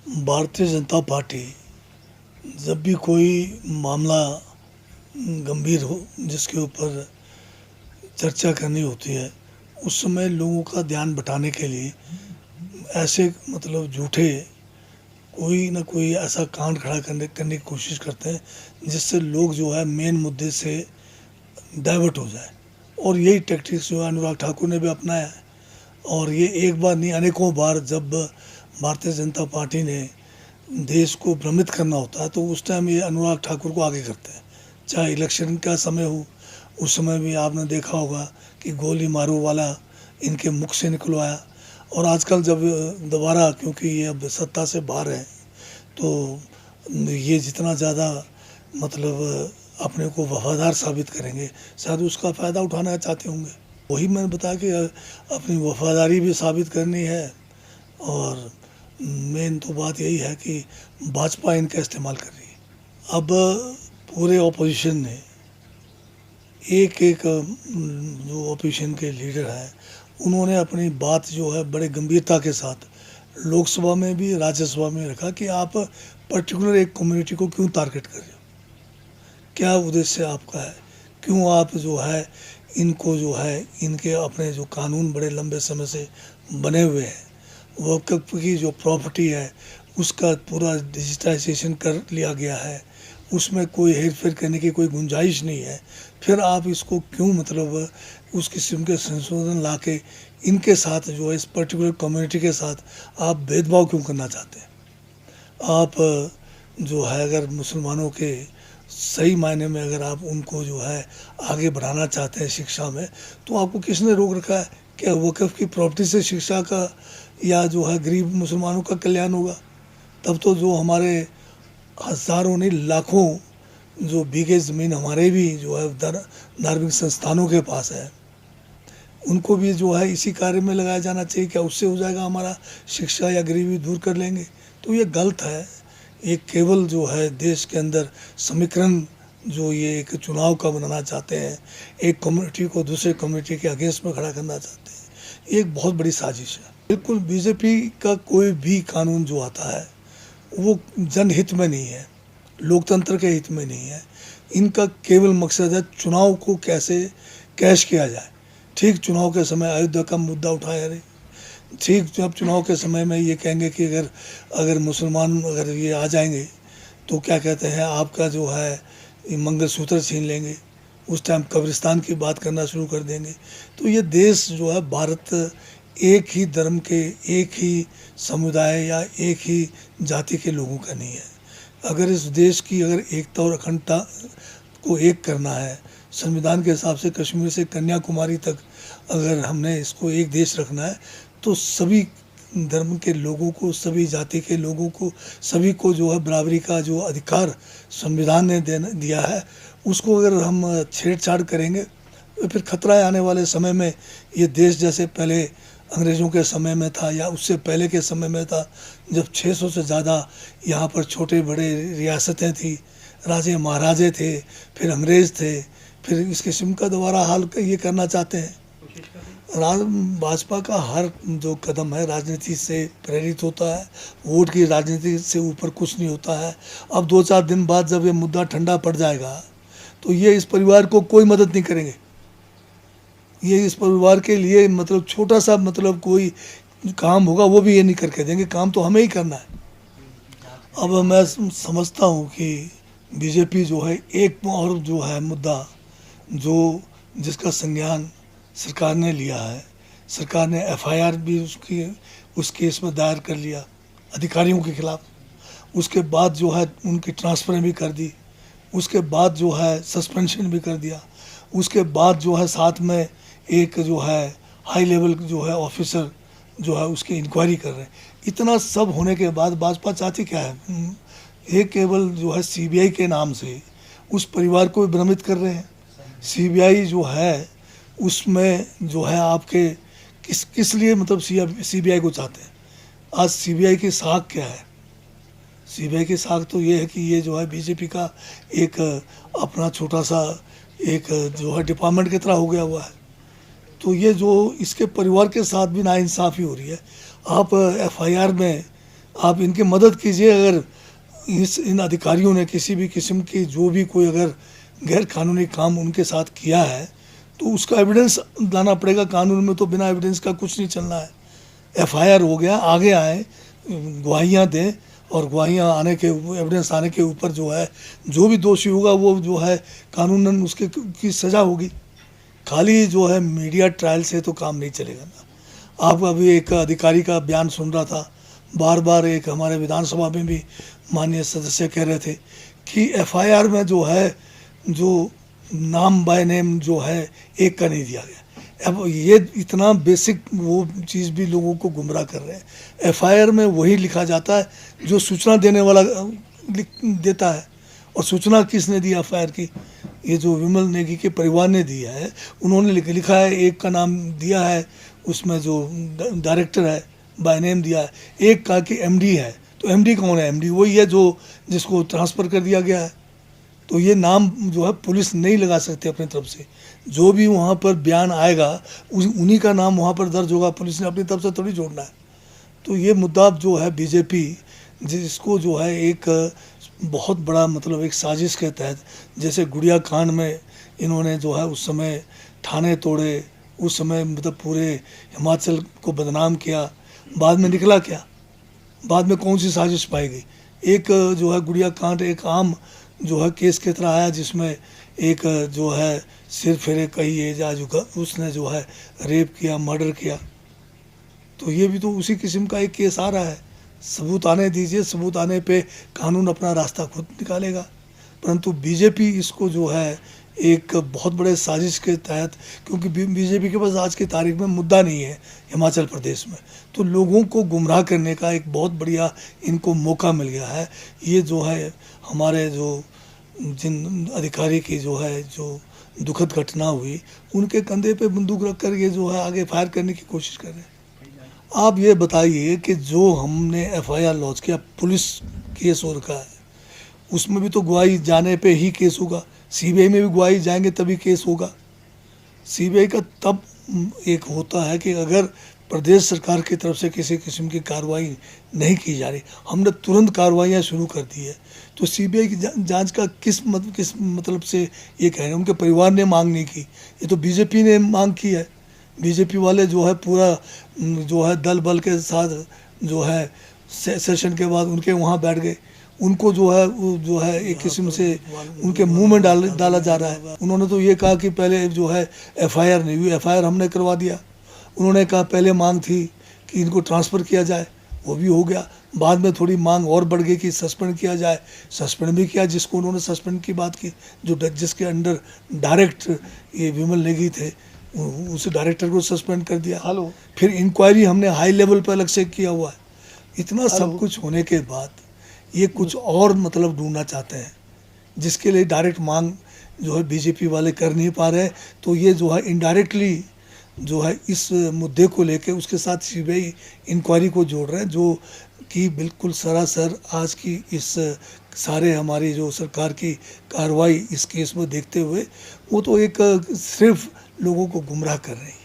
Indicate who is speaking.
Speaker 1: Bharatiya Janata party जब भी कोई मामला गंभीर हो जिसके ऊपर चर्चा करनी होती है, उस समय लोगों का ध्यान बटाने के लिए ऐसे झूठे कोई ना कोई ऐसा कांड खड़ा करने की कोशिश करते हैं जिससे लोग जो है मेन मुद्दे से डाइवर्ट हो जाए। और यही टैक्टिक्स जो है अनुराग ठाकुर ने भी अपनाया है। और ये एक बार नहीं अनेकों बार जब भारतीय जनता पार्टी ने देश को भ्रमित करना होता है तो उस टाइम ये अनुराग ठाकुर को आगे करते हैं। चाहे इलेक्शन का समय हो, उस समय भी आपने देखा होगा कि गोली मारो वाला इनके मुख से निकलवाया। और आजकल जब दोबारा क्योंकि ये अब सत्ता से बाहर है तो ये जितना ज़्यादा अपने को वफादार साबित करेंगे, शायद उसका फ़ायदा उठाना चाहते होंगे। वही मैंने बताया कि अपनी वफादारी भी साबित करनी है और मेन तो बात यही है कि भाजपा इनका इस्तेमाल कर रही है। अब पूरे ऑपोजिशन ने एक एक जो ऑपोजिशन के लीडर हैं उन्होंने अपनी बात जो है बड़े गंभीरता के साथ लोकसभा में भी राज्यसभा में रखा कि आप पर्टिकुलर एक कम्युनिटी को क्यों टारगेट कर रहे हो, क्या उद्देश्य आपका है, क्यों आप जो है इनको जो है इनके अपने जो कानून बड़े लंबे समय से बने हुए हैं, वक्फ की जो प्रॉपर्टी है उसका पूरा डिजिटाइजेशन कर लिया गया है, उसमें कोई हेर फेर करने की कोई गुंजाइश नहीं है। फिर आप इसको क्यों उस किस्म के संशोधन ला के इनके साथ जो है इस पर्टिकुलर कम्युनिटी के साथ आप भेदभाव क्यों करना चाहते हैं। आप जो है अगर मुसलमानों के सही मायने में अगर आप उनको जो है आगे बढ़ाना चाहते हैं शिक्षा में, तो आपको किसने रोक रखा है। क्या वक्फ की प्रॉपर्टी से शिक्षा का या जो है गरीब मुसलमानों का कल्याण होगा? तब तो जो हमारे हज़ारों नहीं लाखों जो बीघे ज़मीन हमारे भी जो है धार्मिक संस्थानों के पास है, उनको भी जो है इसी कार्य में लगाया जाना चाहिए। क्या उससे हो जाएगा हमारा शिक्षा या गरीबी दूर कर लेंगे? तो ये गलत है। ये केवल जो है देश के अंदर समीकरण जो ये एक चुनाव का बनाना चाहते हैं, एक कम्युनिटी को दूसरे कम्युनिटी के अगेंस्ट में खड़ा करना चाहते हैं, ये एक बहुत बड़ी साजिश है। बिल्कुल बीजेपी का कोई भी कानून जो आता है वो जनहित में नहीं है, लोकतंत्र के हित में नहीं है। इनका केवल मकसद है चुनाव को कैसे कैश किया जाए। ठीक चुनाव के समय अयोध्या का मुद्दा उठाया रहे, ठीक जब चुनाव के समय में ये कहेंगे कि अगर मुसलमान अगर ये आ जाएंगे तो क्या कहते हैं आपका जो है ये मंगलसूत्र छीन लेंगे, उस टाइम कब्रिस्तान की बात करना शुरू कर देंगे। तो ये देश जो है भारत एक ही धर्म के, एक ही समुदाय या एक ही जाति के लोगों का नहीं है। अगर इस देश की अगर एकता और अखंडता को एक करना है, संविधान के हिसाब से कश्मीर से कन्याकुमारी तक अगर हमने इसको एक देश रखना है तो सभी धर्म के लोगों को, सभी जाति के लोगों को, सभी को जो है बराबरी का जो अधिकार संविधान ने दिया है, उसको अगर हम छेड़छाड़ करेंगे तो फिर खतरा है आने वाले समय में। ये देश जैसे पहले अंग्रेज़ों के समय में था या उससे पहले के समय में था, जब 600 से ज़्यादा यहाँ पर छोटे बड़े रियासतें थी, राजे महाराजे थे, फिर अंग्रेज़ थे, फिर इस किस्म का दोबारा हाल ये करना चाहते हैं। भाजपा का हर जो कदम है राजनीति से प्रेरित होता है, वोट की राजनीति से ऊपर कुछ नहीं होता है। अब 2-4 दिन बाद जब ये मुद्दा ठंडा पड़ जाएगा तो ये इस परिवार को कोई मदद नहीं करेंगे। ये इस परिवार के लिए छोटा सा कोई काम होगा वो भी ये नहीं करके देंगे, काम तो हमें ही करना है। अब मैं समझता हूँ कि बीजेपी जो है एक और जो है मुद्दा जो जिसका संज्ञान सरकार ने लिया है, सरकार ने एफआईआर भी उस केस में दायर कर लिया अधिकारियों के खिलाफ, उसके बाद जो है उनकी ट्रांसफ़र भी कर दी, उसके बाद जो है सस्पेंशन भी कर दिया, उसके बाद जो है साथ में एक जो है हाई लेवल जो है ऑफिसर जो है उसकी इंक्वायरी कर रहे हैं। इतना सब होने के बाद भाजपा चाहती क्या है? ये केवल जो है सीबीआई के नाम से उस परिवार को भी भ्रमित कर रहे हैं। सीबीआई जो है उसमें जो है आपके किस लिए सीबीआई को चाहते हैं? आज सीबीआई की साख क्या है? सीबीआई की साख तो ये है कि ये जो है बीजेपी का एक अपना छोटा सा एक जो है डिपार्टमेंट की तरह हो गया हुआ है। तो ये जो इसके परिवार के साथ भी नाइंसाफ़ी हो रही है। आप एफआईआर में आप इनकी मदद कीजिए। अगर इन अधिकारियों ने किसी भी किस्म की जो भी कोई अगर गैर कानूनी काम उनके साथ किया है तो उसका एविडेंस लाना पड़ेगा। कानून में तो बिना एविडेंस का कुछ नहीं चलना है। एफआईआर हो गया, आगे आए, गवाहियाँ दें और गवाहियाँ आने के एविडेंस आने के ऊपर जो है जो भी दोषी होगा वो जो है कानूनन उसके की सज़ा होगी। खाली जो है मीडिया ट्रायल से तो काम नहीं चलेगा ना। आप अभी एक अधिकारी का बयान सुन रहा था, बार बार एक हमारे विधानसभा में भी माननीय सदस्य कह रहे थे कि एफआईआर में जो है जो नाम बाय नेम जो है एक का नहीं दिया गया। अब ये इतना बेसिक वो चीज़ भी लोगों को गुमराह कर रहे हैं। एफआईआर में वही लिखा जाता है जो सूचना देने वाला देता है। और सूचना किसने दी एफआईआर की? ये जो विमल नेगी के परिवार ने दिया है। उन्होंने लिखा है, एक का नाम दिया है, उसमें जो डायरेक्टर है बाय नेम दिया है, एक का कि एमडी है। तो एमडी कौन है? एमडी वही है जो जिसको ट्रांसफ़र कर दिया गया है। तो ये नाम जो है पुलिस नहीं लगा सकती अपनी तरफ से। जो भी वहाँ पर बयान आएगा उन्हीं का नाम वहाँ पर दर्ज होगा। पुलिस ने अपनी तरफ से थोड़ी जोड़ना है। तो ये मुद्दा जो है बीजेपी जिसको जो है एक बहुत बड़ा मतलब एक साजिश के तहत, जैसे गुड़िया कांड में इन्होंने जो है उस समय थाने तोड़े, उस समय मतलब पूरे हिमाचल को बदनाम किया। बाद में निकला क्या? बाद में कौन सी साजिश पाई गई? एक जो है गुड़िया कांड एक आम जो है केस की तरह आया, जिसमें एक जो है सिर फेरे कही एज आज उसने जो है रेप किया, मर्डर किया। तो ये भी तो उसी किस्म का एक केस आ रहा है। सबूत आने दीजिए, सबूत आने पे कानून अपना रास्ता खुद निकालेगा। परंतु बीजेपी इसको जो है एक बहुत बड़े साजिश के तहत, क्योंकि बीजेपी के पास आज की तारीख में मुद्दा नहीं है हिमाचल प्रदेश में, तो लोगों को गुमराह करने का एक बहुत बढ़िया इनको मौका मिल गया है। ये जो है हमारे जो जिन अधिकारी की जो है जो दुखद घटना हुई, उनके कंधे पे बंदूक रख कर ये जो है आगे फायर करने की कोशिश कर रहे हैं। आप ये बताइए कि जो हमने एफआईआर लॉन्च किया, पुलिस केस हो रखा है, उसमें भी तो गवाही जाने पे ही केस होगा। सीबीआई में भी गवाही जाएंगे तभी केस होगा। सीबीआई का तब एक होता है कि अगर प्रदेश सरकार की तरफ से किसी किस्म की कार्रवाई नहीं की जा रही, हमने तुरंत कार्रवाइयाँ शुरू कर दी है, तो सीबीआई की जांच का किस मतलब से ये कह रहे हैं? उनके परिवार ने मांग नहीं की, ये तो बीजेपी ने मांग की है। बीजेपी वाले जो है पूरा जो है दल बल के साथ जो है सेशन के बाद उनके वहाँ बैठ गए। उनको जो है एक किस्म से उनके मुंह में डाला जा रहा है। उन्होंने तो ये कहा कि पहले जो है एफआईआर नहीं हुई, एफआईआर हमने करवा दिया। उन्होंने कहा पहले मांग थी कि इनको ट्रांसफ़र किया जाए, वो भी हो गया। बाद में थोड़ी मांग और बढ़ गई कि सस्पेंड किया जाए, सस्पेंड भी किया। जिसको उन्होंने सस्पेंड की बात की, जो जिसके अंडर डायरेक्ट ये विमल नेगी थे, उस डायरेक्टर को सस्पेंड कर दिया। फिर इंक्वायरी हमने हाई लेवल पर अलग से किया हुआ है। इतना सब कुछ होने के बाद ये कुछ और मतलब ढूंढना चाहते हैं, जिसके लिए डायरेक्ट मांग जो है बीजेपी वाले कर नहीं पा रहे। तो ये जो है इनडायरेक्टली जो है इस मुद्दे को लेके उसके साथ सीबीआई इंक्वायरी को जोड़ रहे हैं, जो कि बिल्कुल सरासर आज की इस सारे हमारी जो सरकार की कार्रवाई इस केस में देखते हुए वो तो एक सिर्फ लोगों को गुमराह कर रहे हैं।